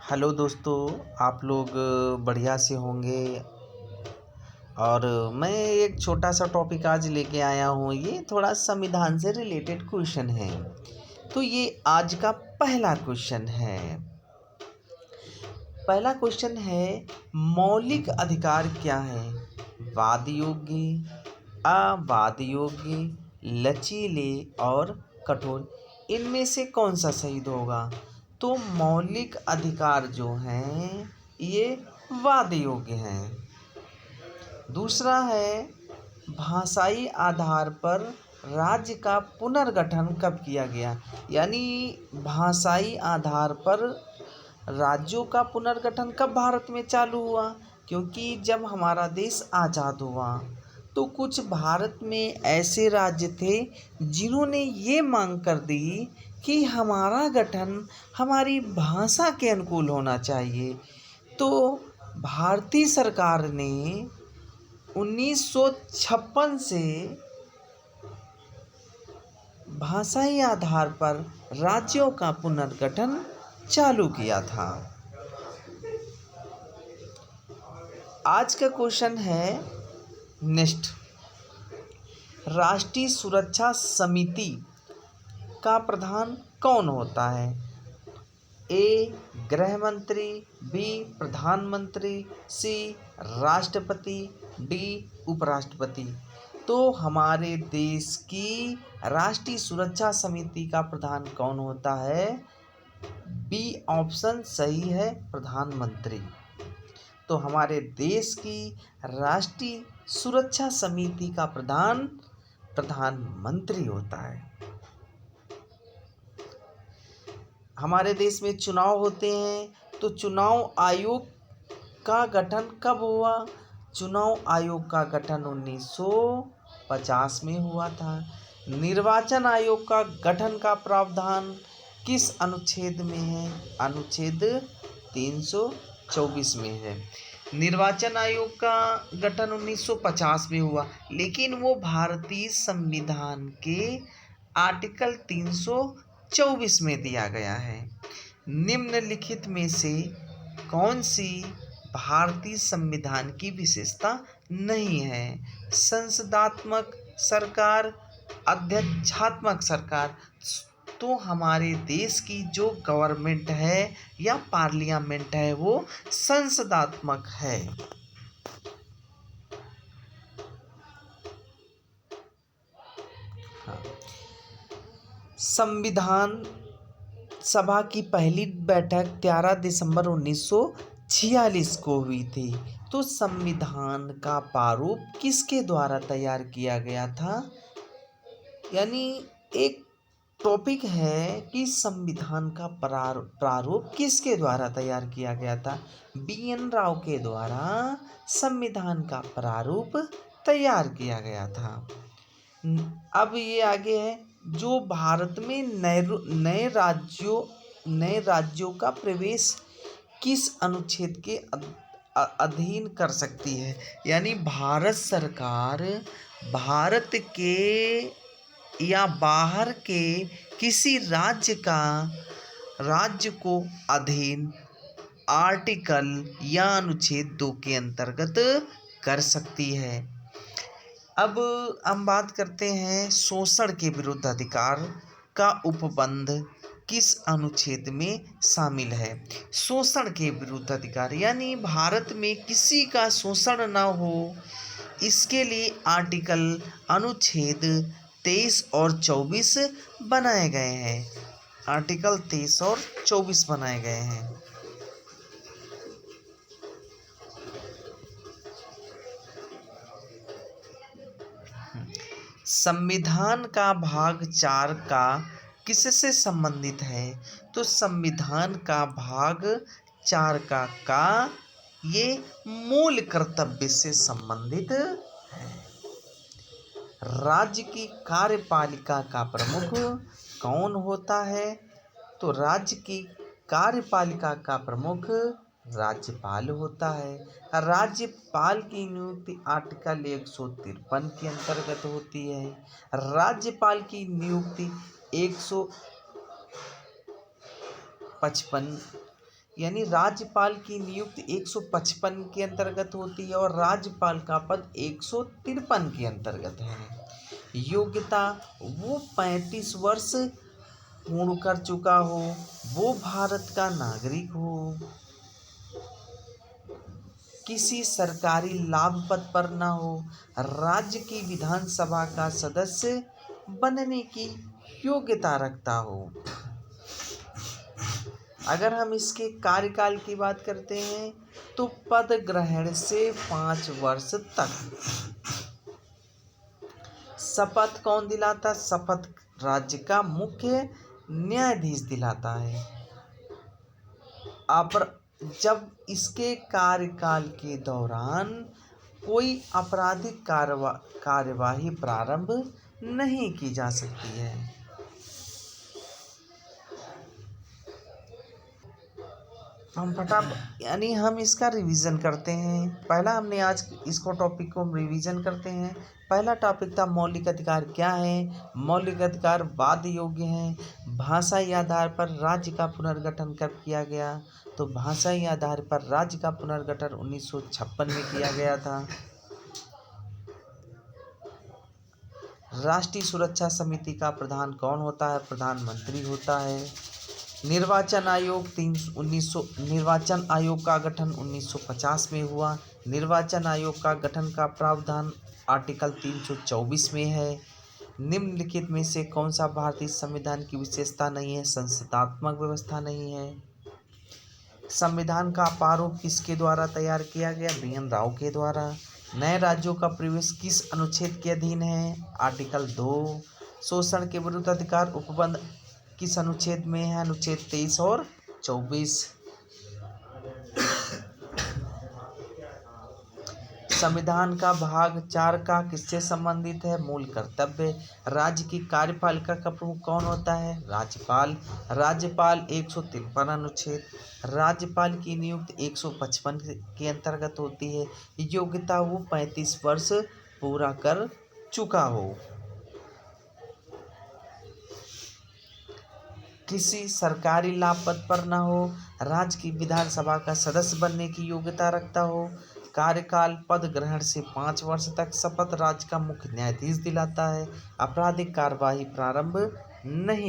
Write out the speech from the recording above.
Hello दोस्तों। आप लोग बढ़िया से होंगे। और मैं एक छोटा सा टॉपिक आज लेके आया हूँ। ये थोड़ा संविधान से रिलेटेड क्वेश्चन है। तो ये आज का पहला क्वेश्चन है। पहला क्वेश्चन है, मौलिक अधिकार क्या है? वाद योग्य, अवाद योग्य, लचीले और कठोर, इनमें से कौन सा सही होगा? तो मौलिक अधिकार जो हैं ये वाद योग्य हैं। दूसरा है, भाषाई आधार पर राज्य का पुनर्गठन कब किया गया? यानी भाषाई आधार पर राज्यों का पुनर्गठन कब भारत में चालू हुआ? क्योंकि जब हमारा देश आज़ाद हुआ तो कुछ भारत में ऐसे राज्य थे जिन्होंने ये मांग कर दी कि हमारा गठन हमारी भाषा के अनुकूल होना चाहिए। तो भारतीय सरकार ने 1956 से भाषाई आधार पर राज्यों का पुनर्गठन चालू किया था। आज का क्वेश्चन है नेक्स्ट, राष्ट्रीय सुरक्षा समिति का प्रधान कौन होता है? ए गृह मंत्री, बी प्रधानमंत्री, सी राष्ट्रपति, डी उपराष्ट्रपति। तो हमारे देश की राष्ट्रीय सुरक्षा समिति का प्रधान कौन होता है? बी ऑप्शन सही है, प्रधानमंत्री। तो हमारे देश की राष्ट्रीय सुरक्षा समिति का प्रधान प्रधानमंत्री होता है। हमारे देश में चुनाव होते हैं तो चुनाव आयोग का गठन कब हुआ? चुनाव आयोग का गठन 1950 में हुआ था। निर्वाचन आयोग का गठन का प्रावधान किस अनुच्छेद में है? अनुच्छेद 324 में है। निर्वाचन आयोग का गठन 1950 में हुआ, लेकिन वो भारतीय संविधान के आर्टिकल 324 में दिया गया है। निम्नलिखित में से कौन सी भारतीय संविधान की विशेषता नहीं है? संसदात्मक सरकार, अध्यक्षात्मक सरकार। तो हमारे देश की जो गवर्नमेंट है या पार्लियामेंट है वो संसदात्मक है। संविधान सभा की पहली बैठक 13 दिसंबर 1946 को हुई थी। तो संविधान का प्रारूप किसके द्वारा तैयार किया गया था? यानी एक टॉपिक है कि संविधान का प्रारूप किसके द्वारा तैयार किया गया था? बी.एन. राव के द्वारा संविधान का प्रारूप तैयार किया गया था। अब ये आगे है, जो भारत में नए राज्यों का प्रवेश किस अनुच्छेद के अधीन कर सकती है? यानी भारत सरकार भारत के या बाहर के किसी राज्य को अधीन आर्टिकल या अनुच्छेद 2 के अंतर्गत कर सकती है। अब हम बात करते हैं शोषण के विरुद्ध अधिकार का उपबंध किस अनुच्छेद में शामिल है? शोषण के विरुद्ध अधिकार यानी भारत में किसी का शोषण न हो, इसके लिए आर्टिकल अनुच्छेद 23 और 24 बनाए गए हैं। आर्टिकल 23 और 24 बनाए गए हैं। संविधान का भाग 4 का किससे संबंधित है? तो संविधान का भाग 4 का ये मूल कर्तव्य से संबंधित है। राज्य की कार्यपालिका का प्रमुख कौन होता है? तो राज्य की कार्यपालिका का प्रमुख राज्यपाल होता है। राज्यपाल की नियुक्ति आर्टिकल 153 के अंतर्गत होती है। राज्यपाल की नियुक्ति 155 यानी राज्यपाल की नियुक्ति 155 के अंतर्गत होती है और राज्यपाल का पद 153 के अंतर्गत है। योग्यता, वो 35 वर्ष पूर्ण कर चुका हो, वो भारत का नागरिक हो, किसी सरकारी लाभ पद पर न हो, राज्य की विधानसभा का सदस्य बनने की योग्यता रखता हो। अगर हम इसके कार्यकाल की बात करते हैं तो पद ग्रहण से 5 वर्ष तक। शपथ कौन दिलाता? शपथ राज्य का मुख्य न्यायाधीश दिलाता है। जब इसके कार्यकाल के दौरान कोई आपराधिक कार्यवाही प्रारंभ नहीं की जा सकती है। हम इसका रिवीजन करते हैं। पहला हमने आज इसको टॉपिक को रिवीजन करते हैं। पहला टॉपिक था मौलिक अधिकार क्या है। मौलिक अधिकार वाद योग्य हैं। भाषाई आधार पर राज्य का पुनर्गठन कब किया गया? तो भाषाई आधार पर राज्य का पुनर्गठन 1956 में किया गया था। राष्ट्रीय सुरक्षा समिति का प्रधान कौन होता है? प्रधानमंत्री होता है। निर्वाचन आयोग का गठन 1950 में हुआ। निर्वाचन आयोग का गठन का प्रावधान आर्टिकल 324 में है। निम्नलिखित में से कौन सा भारतीय संविधान की विशेषता नहीं है? संसदात्मक व्यवस्था नहीं है। संविधान का प्रारूप किसके द्वारा तैयार किया गया? BN राव के द्वारा। नए राज्यों का प्रवेश किस अनुच्छेद के अधीन है? आर्टिकल 2। शोषण के विरुद्ध अधिकार उपबंध किस अनुच्छेद में है? अनुच्छेद 23 और 24। संविधान का भाग 4 का किससे संबंधित है? मूल कर्तव्य। राज्य की कार्यपालिका का प्रमुख कौन होता है? राज्यपाल। राज्यपाल 153 अनुच्छेद। राज्यपाल की नियुक्ति 155 के अंतर्गत होती है। योग्यता, वो 35 वर्ष पूरा कर चुका हो, किसी सरकारी लाभ पद पर न हो, राज्य की विधानसभा का सदस्य बनने की योग्यता रखता हो, कार्यकाल पद ग्रहण से 5 वर्ष तक, शपथ राज्य का मुख्य न्यायाधीश दिलाता है, आपराधिक कार्यवाही प्रारंभ नहीं